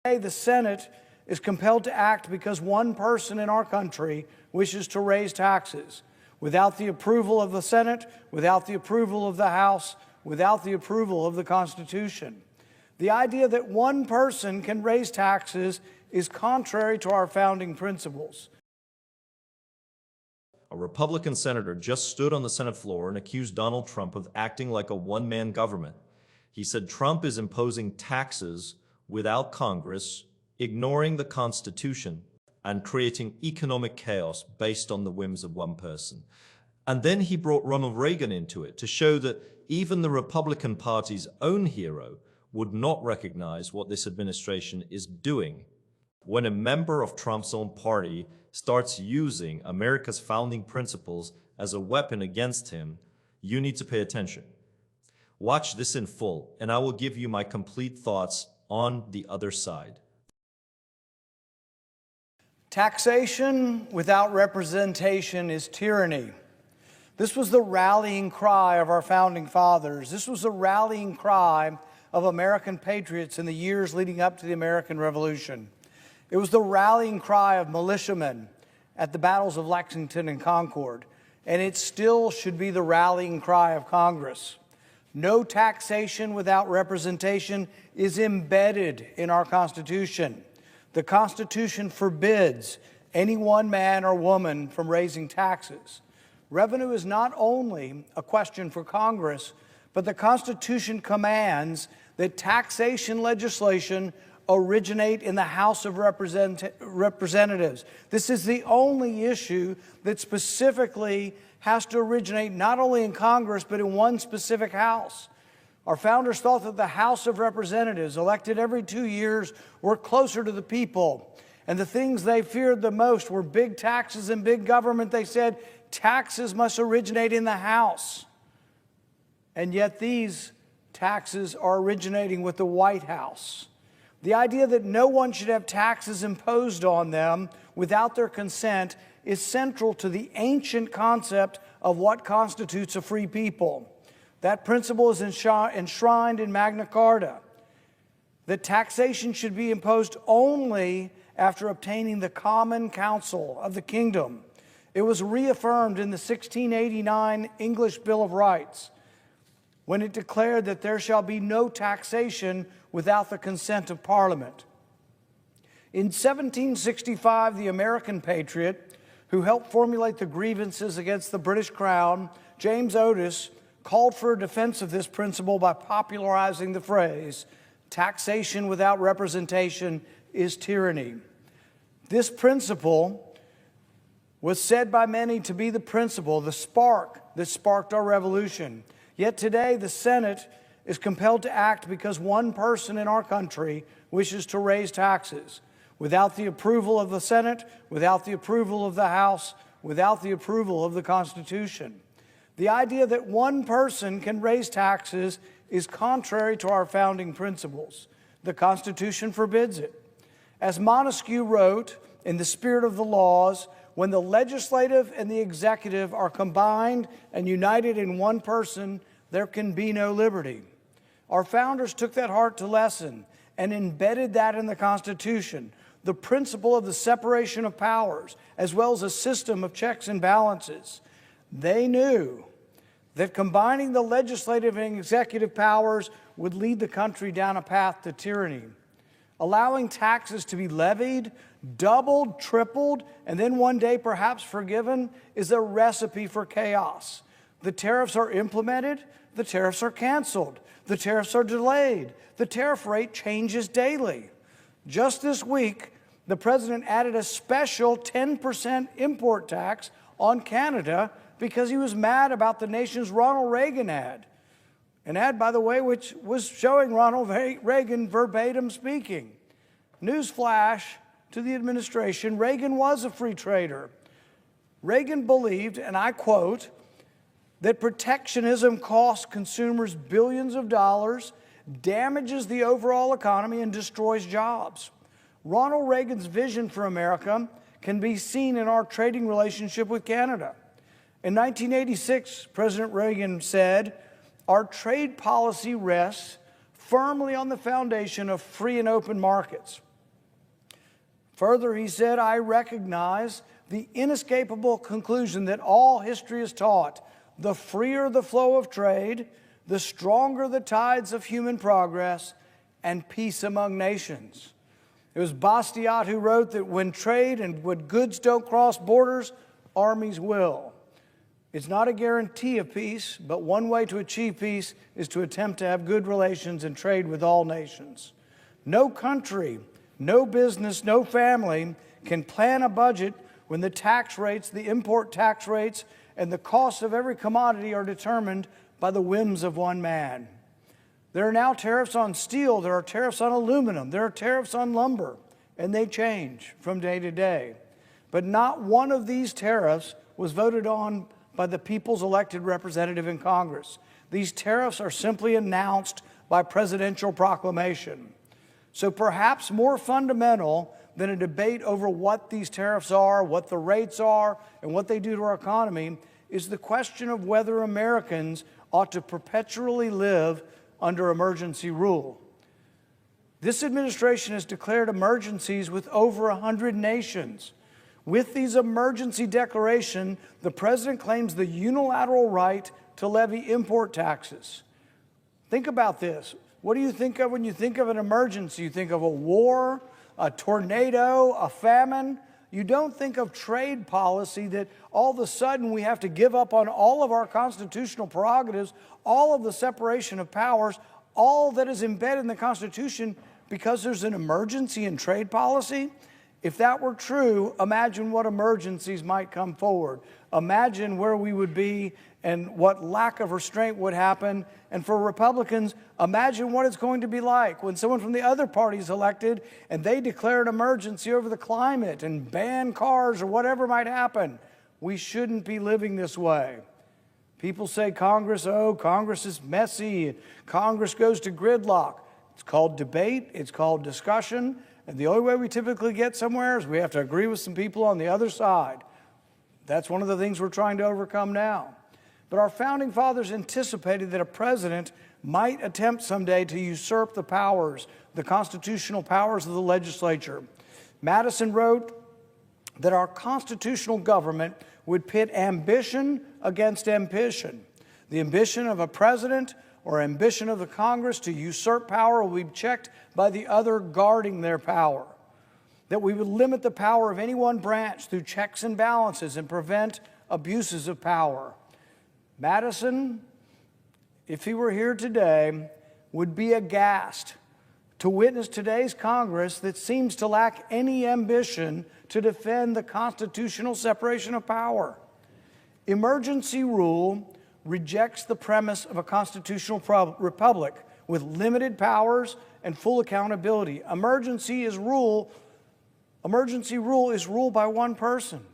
The Senate is compelled to act because one person in our country wishes to raise taxes. Without the approval of the Senate, without the approval of the House, without the approval of the Constitution. The idea that one person can raise taxes is contrary to our founding principles. A Republican senator just stood on the Senate floor and accused Donald Trump of acting like a one-man government. He said Trump is imposing taxes without Congress, ignoring the Constitution, and creating economic chaos based on the whims of one person. And then he brought Ronald Reagan into it to show that even the Republican Party's own hero would not recognize what this administration is doing. When a member of Trump's own party starts using America's founding principles as a weapon against him, you need to pay attention. Watch this in full, and I will give you my complete thoughts on the other side. Taxation without representation is tyranny. This was the rallying cry of our founding fathers. This was the rallying cry of American patriots in the years leading up to the American Revolution. It was the rallying cry of militiamen at the battles of Lexington and Concord, and it still should be the rallying cry of Congress. No taxation without representation is embedded in our Constitution. The Constitution forbids any one man or woman from raising taxes. Revenue is not only a question for Congress, but the Constitution commands that taxation legislation originate in the House of Representatives. This is the only issue that specifically has to originate not only in Congress, but in one specific house. Our founders thought that the House of Representatives, elected every 2 years, were closer to the people. And the things they feared the most were big taxes and big government. They said taxes must originate in the House. And yet these taxes are originating with the White House. The idea that no one should have taxes imposed on them without their consent is central to the ancient concept of what constitutes a free people. That principle is enshrined in Magna Carta, that taxation should be imposed only after obtaining the common counsel of the kingdom. It was reaffirmed in the 1689 English Bill of Rights when it declared that there shall be no taxation without the consent of Parliament. In 1765, the American patriot who helped formulate the grievances against the British Crown, James Otis, called for a defense of this principle by popularizing the phrase, taxation without representation is tyranny. This principle was said by many to be the principle, the spark that sparked our revolution. Yet today, the Senate is compelled to act because one person in our country wishes to raise taxes. Without the approval of the Senate, without the approval of the House, without the approval of the Constitution. The idea that one person can raise taxes is contrary to our founding principles. The Constitution forbids it. As Montesquieu wrote, in the spirit of the laws, when the legislative and the executive are combined and united in one person, there can be no liberty. Our founders took that heart to lesson and embedded that in the Constitution, the principle of the separation of powers, as well as a system of checks and balances. They knew that combining the legislative and executive powers would lead the country down a path to tyranny. Allowing taxes to be levied, doubled, tripled, and then one day perhaps forgiven is a recipe for chaos. The tariffs are implemented, the tariffs are canceled, the tariffs are delayed, the tariff rate changes daily. Just this week, the President added a special 10% import tax on Canada because he was mad about the nation's Ronald Reagan ad. An ad, by the way, which was showing Ronald Reagan verbatim speaking. Newsflash to the administration, Reagan was a free trader. Reagan believed, and I quote, that protectionism costs consumers billions of dollars, damages the overall economy, and destroys jobs. Ronald Reagan's vision for America can be seen in our trading relationship with Canada. In 1986, President Reagan said, "Our trade policy rests firmly on the foundation of free and open markets." Further, he said, I recognize the inescapable conclusion that all history has taught: the freer the flow of trade, the stronger the tides of human progress and peace among nations. It was Bastiat who wrote that when trade and when goods don't cross borders, armies will. It's not a guarantee of peace, but one way to achieve peace is to attempt to have good relations and trade with all nations. No country, no business, no family can plan a budget when the tax rates, the import tax rates, and the cost of every commodity are determined by the whims of one man. There are now tariffs on steel, there are tariffs on aluminum, there are tariffs on lumber, and they change from day to day. But not one of these tariffs was voted on by the people's elected representative in Congress. These tariffs are simply announced by presidential proclamation. So perhaps more fundamental than a debate over what these tariffs are, what the rates are, and what they do to our economy is the question of whether Americans ought to perpetually live under emergency rule. This administration has declared emergencies with over 100 nations. With these emergency declarations, the president claims the unilateral right to levy import taxes. Think about this. What do you think of when you think of an emergency? You think of a war, a tornado, a famine. You don't think of trade policy that all of a sudden we have to give up on all of our constitutional prerogatives, all of the separation of powers, all that is embedded in the Constitution because there's an emergency in trade policy. If that were true, imagine what emergencies might come forward. Imagine where we would be and what lack of restraint would happen. And for Republicans, imagine what it's going to be like when someone from the other party is elected and they declare an emergency over the climate and ban cars or whatever might happen. We shouldn't be living this way. People say Congress is messy. Congress goes to gridlock. It's called debate. It's called discussion. And the only way we typically get somewhere is we have to agree with some people on the other side. That's one of the things we're trying to overcome now. But our founding fathers anticipated that a president might attempt someday to usurp the powers, the constitutional powers of the legislature. Madison wrote that our constitutional government would pit ambition against ambition. The ambition of a president or ambition of the Congress to usurp power will be checked by the other guarding their power. That we would limit the power of any one branch through checks and balances and prevent abuses of power. Madison, if he were here today, would be aghast to witness today's Congress that seems to lack any ambition to defend the constitutional separation of power. Emergency rule rejects the premise of a constitutional republic with limited powers and full accountability. Emergency rule is ruled by one person.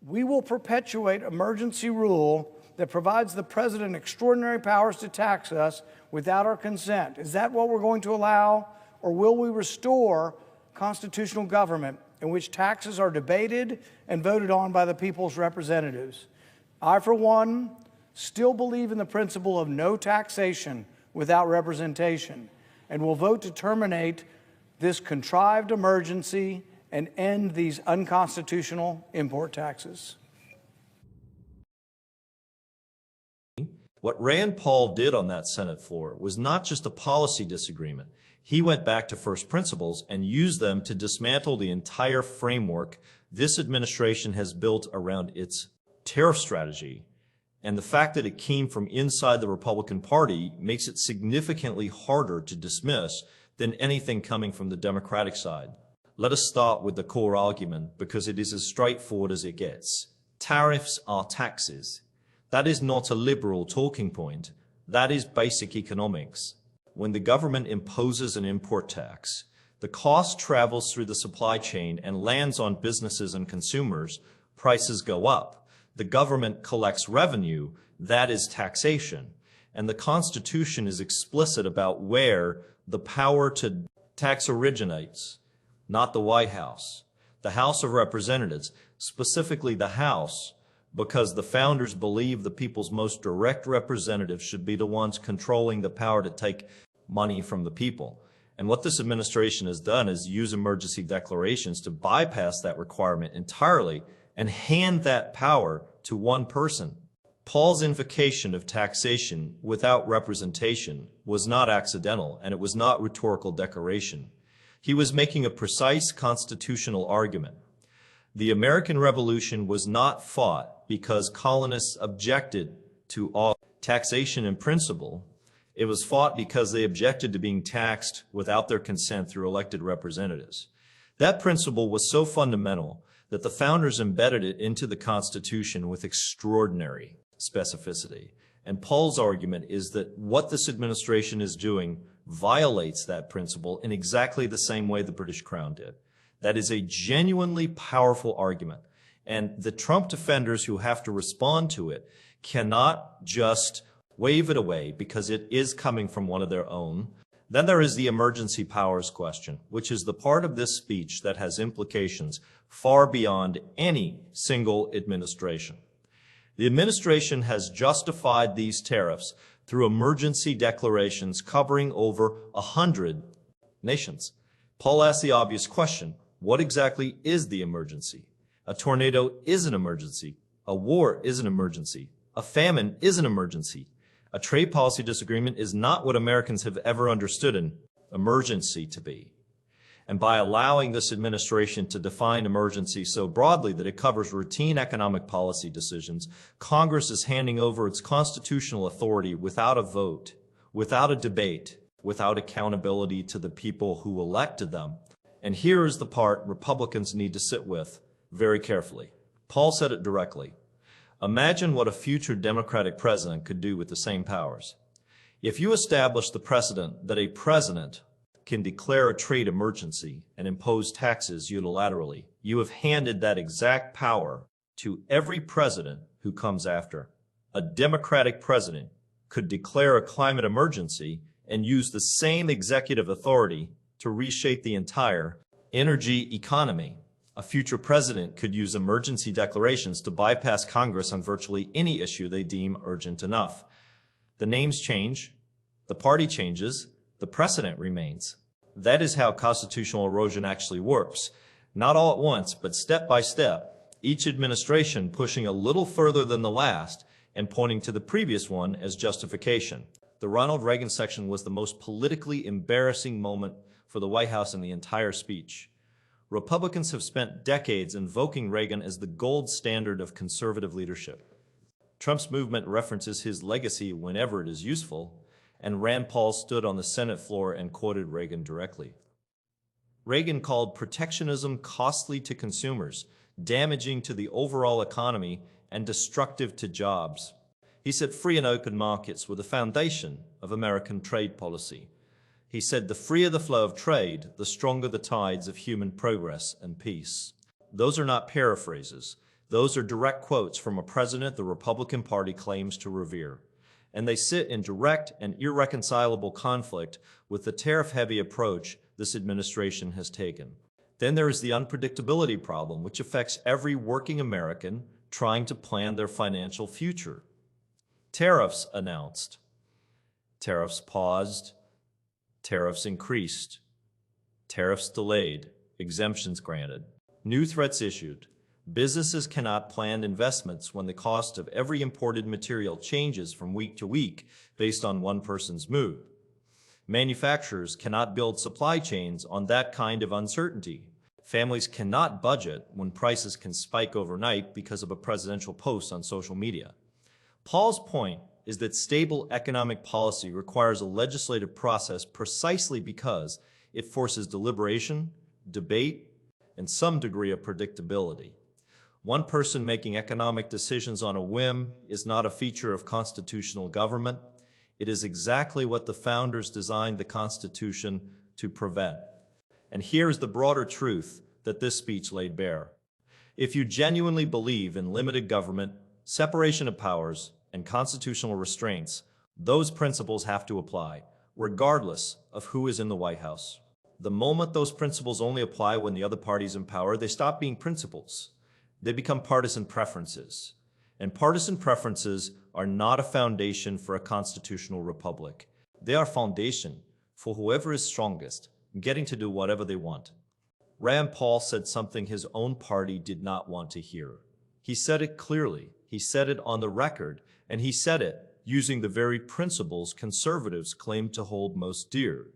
We will perpetuate emergency rule that provides the president extraordinary powers to tax us without our consent. Is that what we're going to allow? Or will we restore constitutional government in which taxes are debated and voted on by the people's representatives? I, for one, still believe in the principle of no taxation without representation and will vote to terminate this contrived emergency and end these unconstitutional import taxes. What Rand Paul did on that Senate floor was not just a policy disagreement. He went back to first principles and used them to dismantle the entire framework this administration has built around its tariff strategy. And the fact that it came from inside the Republican Party makes it significantly harder to dismiss than anything coming from the Democratic side. Let us start with the core argument because it is as straightforward as it gets. Tariffs are taxes. That is not a liberal talking point. That is basic economics. When the government imposes an import tax, the cost travels through the supply chain and lands on businesses and consumers. Prices go up. The government collects revenue. That is taxation. And the Constitution is explicit about where the power to tax originates, not the White House. The House of Representatives, specifically the House, because the founders believe the people's most direct representatives should be the ones controlling the power to take money from the people. And what this administration has done is use emergency declarations to bypass that requirement entirely and hand that power to one person. Paul's invocation of taxation without representation was not accidental, and it was not rhetorical decoration. He was making a precise constitutional argument. The American Revolution was not fought because colonists objected to all taxation in principle. It was fought because they objected to being taxed without their consent through elected representatives. That principle was so fundamental that the founders embedded it into the Constitution with extraordinary specificity. And Paul's argument is that what this administration is doing violates that principle in exactly the same way the British Crown did. That is a genuinely powerful argument. And the Trump defenders who have to respond to it cannot just wave it away because it is coming from one of their own. Then there is the emergency powers question, which is the part of this speech that has implications far beyond any single administration. The administration has justified these tariffs through emergency declarations covering over 100 nations. Paul asks the obvious question, what exactly is the emergency? A tornado is an emergency. A war is an emergency. A famine is an emergency. A trade policy disagreement is not what Americans have ever understood an emergency to be. And by allowing this administration to define emergency so broadly that it covers routine economic policy decisions, Congress is handing over its constitutional authority without a vote, without a debate, without accountability to the people who elected them. And here is the part Republicans need to sit with very carefully. Paul said it directly. Imagine what a future Democratic president could do with the same powers. If you establish the precedent that a president can declare a trade emergency and impose taxes unilaterally, you have handed that exact power to every president who comes after. A Democratic president could declare a climate emergency and use the same executive authority to reshape the entire energy economy. A future president could use emergency declarations to bypass Congress on virtually any issue they deem urgent enough. The names change, the party changes, the precedent remains. That is how constitutional erosion actually works. Not all at once, but step by step, each administration pushing a little further than the last and pointing to the previous one as justification. The Ronald Reagan section was the most politically embarrassing moment for the White House in the entire speech. Republicans have spent decades invoking Reagan as the gold standard of conservative leadership. Trump's movement references his legacy whenever it is useful, and Rand Paul stood on the Senate floor and quoted Reagan directly. Reagan called protectionism costly to consumers, damaging to the overall economy, and destructive to jobs. He said free and open markets were the foundation of American trade policy. He said the freer the flow of trade, the stronger the tides of human progress and peace. Those are not paraphrases. Those are direct quotes from a president the Republican Party claims to revere. And they sit in direct and irreconcilable conflict with the tariff-heavy approach this administration has taken. Then there is the unpredictability problem, which affects every working American trying to plan their financial future. Tariffs announced. Tariffs paused. Tariffs increased. Tariffs delayed. Exemptions granted. New threats issued. Businesses cannot plan investments when the cost of every imported material changes from week to week based on one person's mood. Manufacturers cannot build supply chains on that kind of uncertainty. Families cannot budget when prices can spike overnight because of a presidential post on social media. Paul's point is that stable economic policy requires a legislative process precisely because it forces deliberation, debate, and some degree of predictability. One person making economic decisions on a whim is not a feature of constitutional government. It is exactly what the founders designed the Constitution to prevent. And here is the broader truth that this speech laid bare. If you genuinely believe in limited government, separation of powers, and constitutional restraints, those principles have to apply, regardless of who is in the White House. The moment those principles only apply when the other party's in power, they stop being principles. They become partisan preferences. And partisan preferences are not a foundation for a constitutional republic. They are foundation for whoever is strongest, getting to do whatever they want. Rand Paul said something his own party did not want to hear. He said it clearly, he said it on the record, and he said it using the very principles conservatives claim to hold most dear.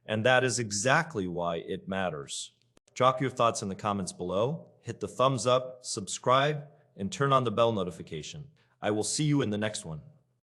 And that is exactly why it matters. Drop your thoughts in the comments below, hit the thumbs up, subscribe, and turn on the bell notification. I will see you in the next one.